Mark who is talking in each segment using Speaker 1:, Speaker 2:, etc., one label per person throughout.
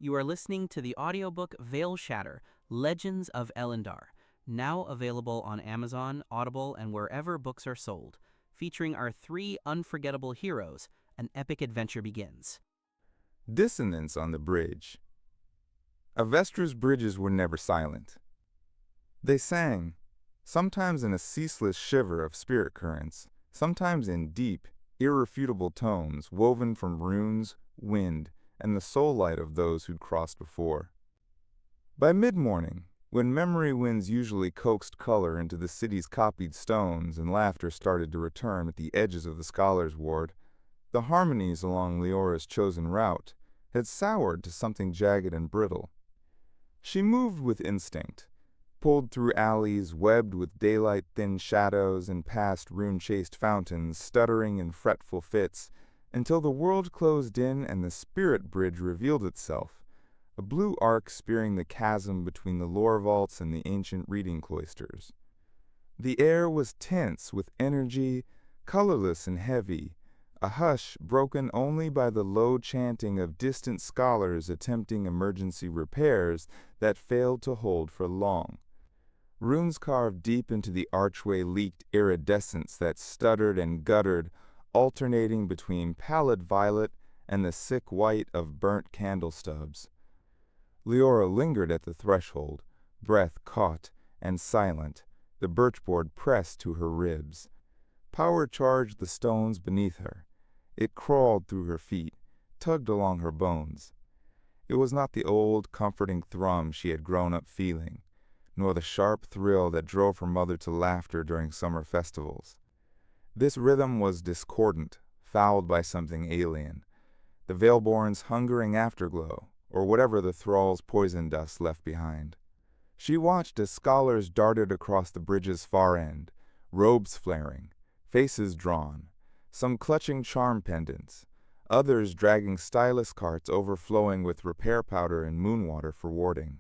Speaker 1: You are listening to the audiobook Veilshatter, Legends of Elyndar, now available on Amazon, Audible, and wherever books are sold. Featuring our three unforgettable heroes, an epic adventure begins.
Speaker 2: Dissonance on the bridge. Avestra's bridges were never silent. They sang, sometimes in a ceaseless shiver of spirit currents, sometimes in deep, irrefutable tones woven from runes, wind, and the soul light of those who'd crossed before. By mid-morning, when memory winds usually coaxed color into the city's copied stones and laughter started to return at the edges of the scholars' ward, the harmonies along Liora's chosen route had soured to something jagged and brittle. She moved with instinct, pulled through alleys webbed with daylight-thin shadows and past rune-chased fountains stuttering in fretful fits, until the world closed in and the spirit bridge revealed itself, a blue arc spearing the chasm between the lore vaults and the ancient reading cloisters. The air was tense with energy, colorless and heavy, a hush broken only by the low chanting of distant scholars attempting emergency repairs that failed to hold for long. Runes carved deep into the archway leaked iridescence that stuttered and guttered, alternating between pallid violet and the sick white of burnt candle stubs. Liora lingered at the threshold, breath caught and silent, the birchboard pressed to her ribs. Power charged the stones beneath her. It crawled through her feet, tugged along her bones. It was not the old, comforting thrum she had grown up feeling, nor the sharp thrill that drove her mother to laughter during summer festivals. This rhythm was discordant, fouled by something alien, the Veilborn's hungering afterglow, or whatever the thrall's poison dust left behind. She watched as scholars darted across the bridge's far end, robes flaring, faces drawn, some clutching charm pendants, others dragging stylus carts overflowing with repair powder and moonwater for warding.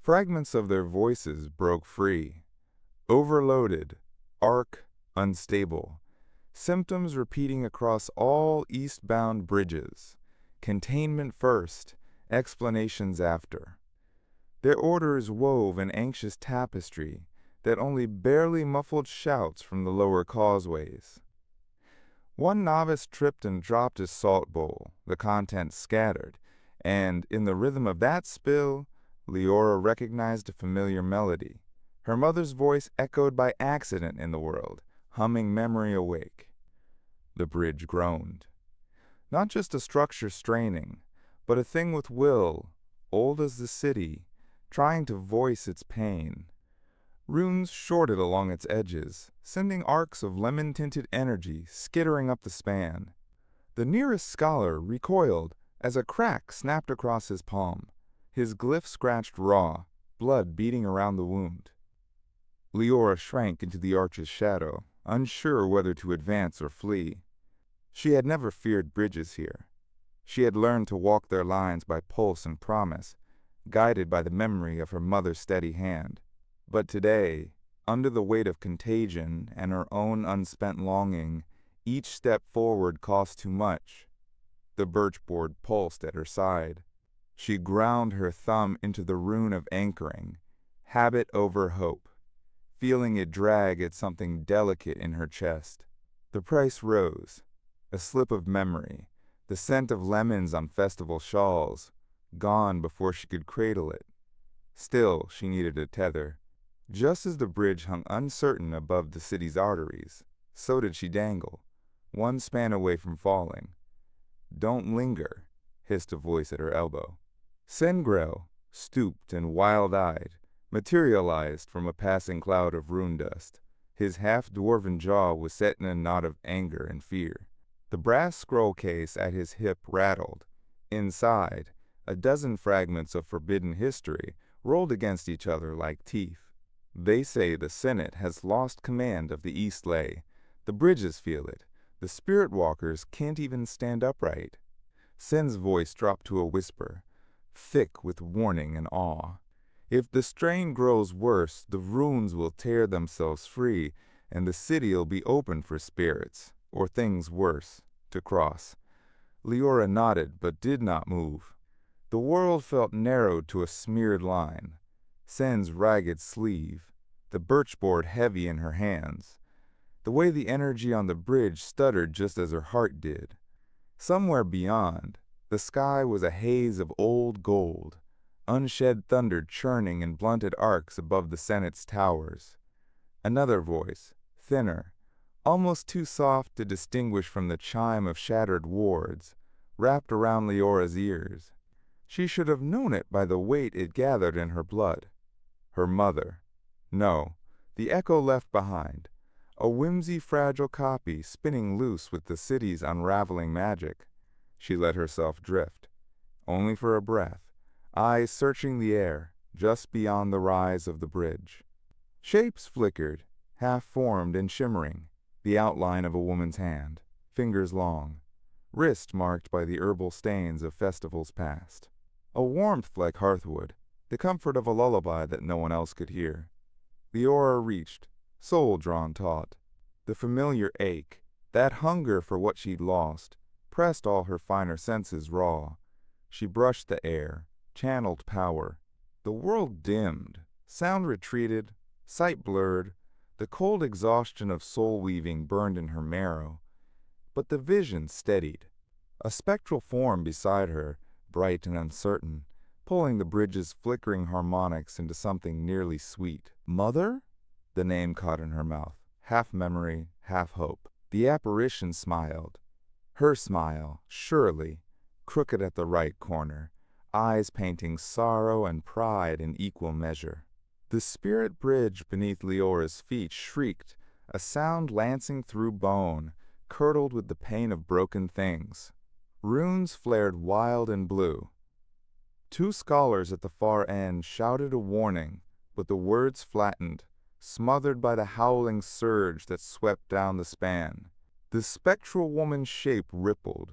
Speaker 2: Fragments of their voices broke free. Overloaded, arc, unstable. Symptoms repeating across all eastbound bridges. Containment first, explanations after. Their orders wove an anxious tapestry that only barely muffled shouts from the lower causeways. One novice tripped and dropped his salt bowl, the contents scattered, and in the rhythm of that spill, Liora recognized a familiar melody, her mother's voice echoed by accident in the world, humming memory awake. The bridge groaned. Not just a structure straining, but a thing with will, old as the city, trying to voice its pain. Runes shorted along its edges, sending arcs of lemon-tinted energy skittering up the span. The nearest scholar recoiled as a crack snapped across his palm, his glyph scratched raw, blood beating around the wound. Liora shrank into the arch's shadow, unsure whether to advance or flee. She had never feared bridges here. She had learned to walk their lines by pulse and promise, guided by the memory of her mother's steady hand. But today, under the weight of contagion and her own unspent longing, each step forward cost too much. The birchboard pulsed at her side. She ground her thumb into the rune of anchoring, habit over hope, feeling it drag at something delicate in her chest. The price rose, a slip of memory, the scent of lemons on festival shawls, gone before she could cradle it. Still, she needed a tether. Just as the bridge hung uncertain above the city's arteries, so did she dangle, one span away from falling. "Don't linger," hissed a voice at her elbow. Sengrel, stooped and wild-eyed, materialized from a passing cloud of rune dust. His half-dwarven jaw was set in a knot of anger and fear. The brass scroll case at his hip rattled. Inside, a dozen fragments of forbidden history rolled against each other like teeth. "They say the Senate has lost command of the East Lay. The bridges feel it. The spirit walkers can't even stand upright." Sen's voice dropped to a whisper, thick with warning and awe. "If the strain grows worse, the runes will tear themselves free, and the city'll be open for spirits, or things worse, to cross." Liora nodded but did not move. The world felt narrowed to a smeared line. Sen's ragged sleeve, the birchboard heavy in her hands, the way the energy on the bridge stuttered just as her heart did. Somewhere beyond, the sky was a haze of old gold, unshed thunder churning in blunted arcs above the Senate's towers. Another voice, thinner, almost too soft to distinguish from the chime of shattered wards, wrapped around Liora's ears. She should have known it by the weight it gathered in her blood. Her mother. No, the echo left behind. A whimsy-fragile copy spinning loose with the city's unraveling magic. She let herself drift, only for a breath, eyes searching the air just beyond the rise of the bridge. Shapes flickered, half-formed and shimmering, the outline of a woman's hand, fingers long, wrist marked by the herbal stains of festivals past. A warmth like hearthwood, the comfort of a lullaby that no one else could hear. Liora reached, soul drawn taut. The familiar ache, that hunger for what she'd lost, pressed all her finer senses raw. She brushed the air, channeled power. The world dimmed, sound retreated, sight blurred, the cold exhaustion of soul-weaving burned in her marrow. But the vision steadied. A spectral form beside her, bright and uncertain, pulling the bridge's flickering harmonics into something nearly sweet. Mother? The name caught in her mouth, half memory, half hope. The apparition smiled. Her smile, surely, crooked at the right corner, eyes painting sorrow and pride in equal measure. The spirit bridge beneath Liora's feet shrieked, a sound lancing through bone, curdled with the pain of broken things. Runes flared wild and blue. Two scholars at the far end shouted a warning, but the words flattened, smothered by the howling surge that swept down the span. The spectral woman's shape rippled,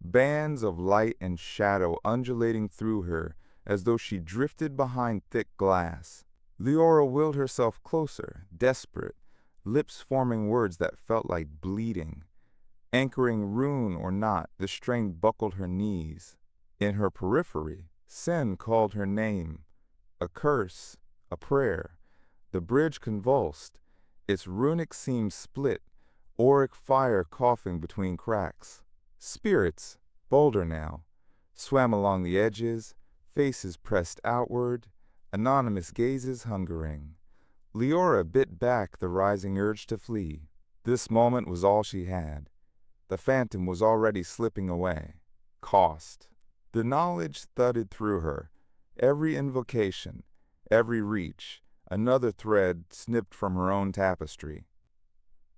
Speaker 2: bands of light and shadow undulating through her as though she drifted behind thick glass. Liora willed herself closer, desperate, lips forming words that felt like bleeding. Anchoring rune or not, the strain buckled her knees. In her periphery, Sen called her name, a curse, a prayer. The bridge convulsed, its runic seam split, auric fire coughing between cracks. Spirits, bolder now, swam along the edges, faces pressed outward, anonymous gazes hungering. Liora bit back the rising urge to flee. This moment was all she had. The phantom was already slipping away. Cost. The knowledge thudded through her. Every invocation, every reach, another thread snipped from her own tapestry.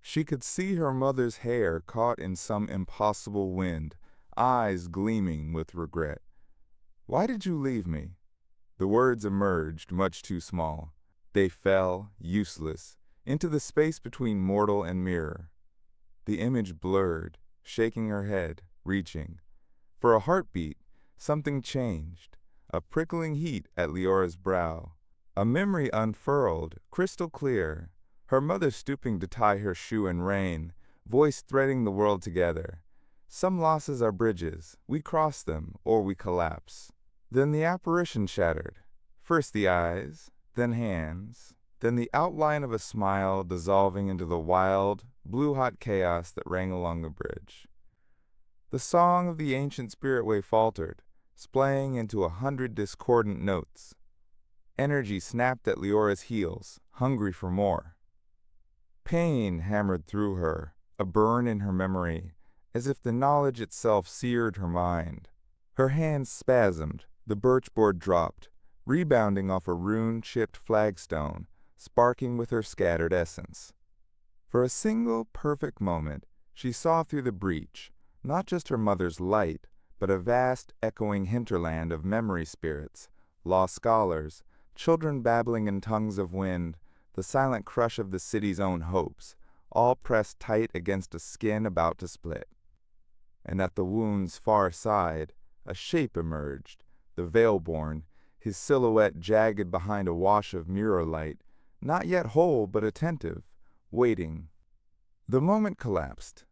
Speaker 2: She could see her mother's hair caught in some impossible wind, eyes gleaming with regret. "Why did you leave me?" The words emerged, much too small. They fell, useless, into the space between mortal and mirror. The image blurred, shaking her head, reaching. For a heartbeat, something changed, a prickling heat at Liora's brow. A memory unfurled, crystal clear, her mother stooping to tie her shoe in rain, voice threading the world together. Some losses are bridges, we cross them, or we collapse. Then the apparition shattered, first the eyes, then hands, then the outline of a smile dissolving into the wild, blue-hot chaos that rang along the bridge. The song of the ancient spiritway faltered, splaying into 100 discordant notes. Energy snapped at Liora's heels, hungry for more. Pain hammered through her, a burn in her memory, as if the knowledge itself seared her mind. Her hands spasmed, the birchboard dropped, rebounding off a rune-chipped flagstone, sparking with her scattered essence. For a single, perfect moment, she saw through the breach, not just her mother's light, but a vast, echoing hinterland of memory spirits, lost scholars, children babbling in tongues of wind, the silent crush of the city's own hopes, all pressed tight against a skin about to split. And at the wound's far side, a shape emerged, the Veilborn, his silhouette jagged behind a wash of mirror light, not yet whole but attentive, waiting. The moment collapsed.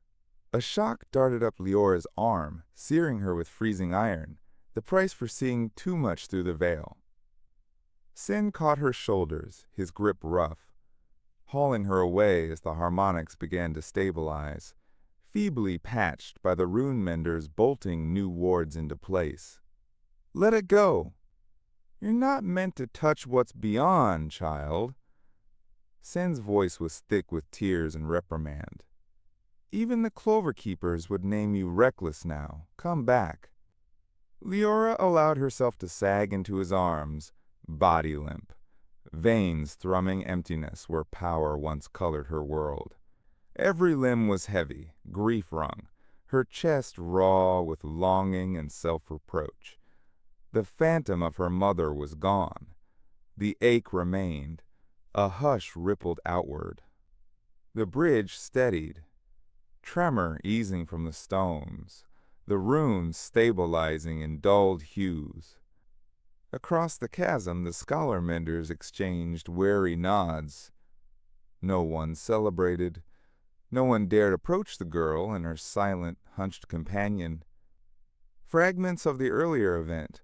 Speaker 2: A shock darted up Liora's arm, searing her with freezing iron. the price for seeing too much through the veil. Sin caught her shoulders, his grip rough, hauling her away as the harmonics began to stabilize, feebly patched by the rune menders bolting new wards into place. Let it go. You're not meant to touch what's beyond, child. Sin's voice was thick with tears and reprimand. Even the clover keepers would name you reckless now. Come back. Liora allowed herself to sag into his arms, body limp, veins thrumming emptiness where power once colored her world. Every limb was heavy, grief-wrung, her chest raw with longing and self-reproach. The phantom of her mother was gone. The ache remained. A hush rippled outward. The bridge steadied, tremor easing from the stones, the runes stabilizing in dulled hues. Across the chasm, the scholar menders exchanged wary nods. No one celebrated. No one dared approach the girl and her silent, hunched companion. Fragments of the earlier event,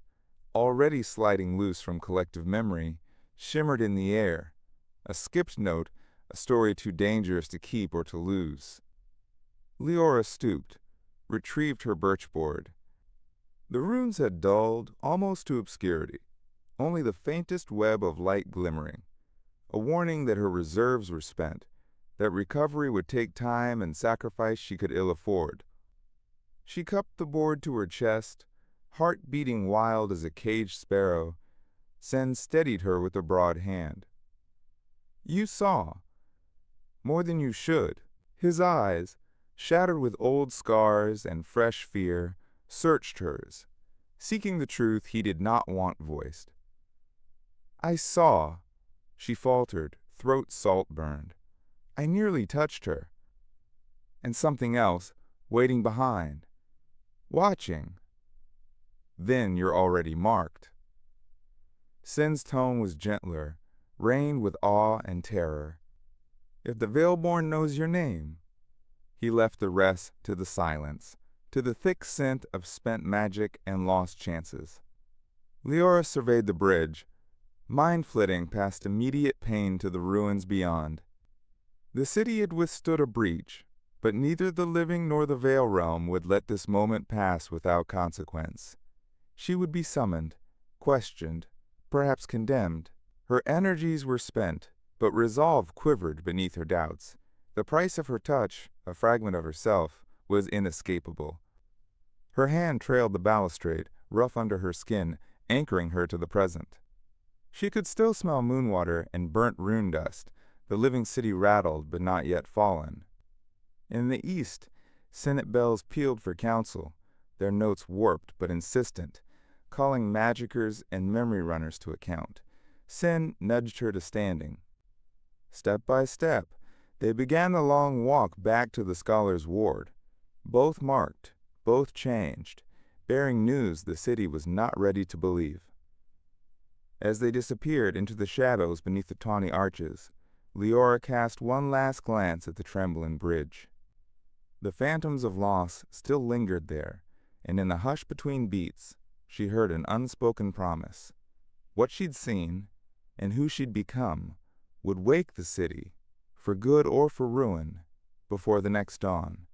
Speaker 2: already sliding loose from collective memory, shimmered in the air, a skipped note, a story too dangerous to keep or to lose. Liora stooped, retrieved her birch board. The runes had dulled almost to obscurity, only the faintest web of light glimmering, a warning that her reserves were spent, that recovery would take time and sacrifice she could ill afford. She cupped the board to her chest, heart beating wild as a caged sparrow. Sen steadied her with a broad hand. You saw. More than you should. His eyes, shattered with old scars and fresh fear, searched hers, seeking the truth he did not want voiced. I saw, she faltered, throat salt-burned. I nearly touched her. And something else, waiting behind, watching. Then you're already marked. Sin's tone was gentler, reigned with awe and terror. If the Veilborn knows your name, he left the rest to the silence, to the thick scent of spent magic and lost chances. Liora surveyed the bridge, mind-flitting past immediate pain to the ruins beyond. The city had withstood a breach, but neither the living nor the Veil realm would let this moment pass without consequence. She would be summoned, questioned, perhaps condemned. Her energies were spent, but resolve quivered beneath her doubts. The price of her touch, a fragment of herself, was inescapable. Her hand trailed the balustrade, rough under her skin, anchoring her to the present. She could still smell moonwater and burnt rune dust, the living city rattled but not yet fallen. In the east, Senate bells pealed for council, their notes warped but insistent, calling magickers and memory runners to account. Sen nudged her to standing. Step by step, they began the long walk back to the scholar's ward, both marked, both changed, bearing news the city was not ready to believe. As they disappeared into the shadows beneath the tawny arches, Liora cast one last glance at the trembling bridge. The phantoms of loss still lingered there, and in the hush between beats, she heard an unspoken promise. What she'd seen, and who she'd become, would wake the city, for good or for ruin, before the next dawn.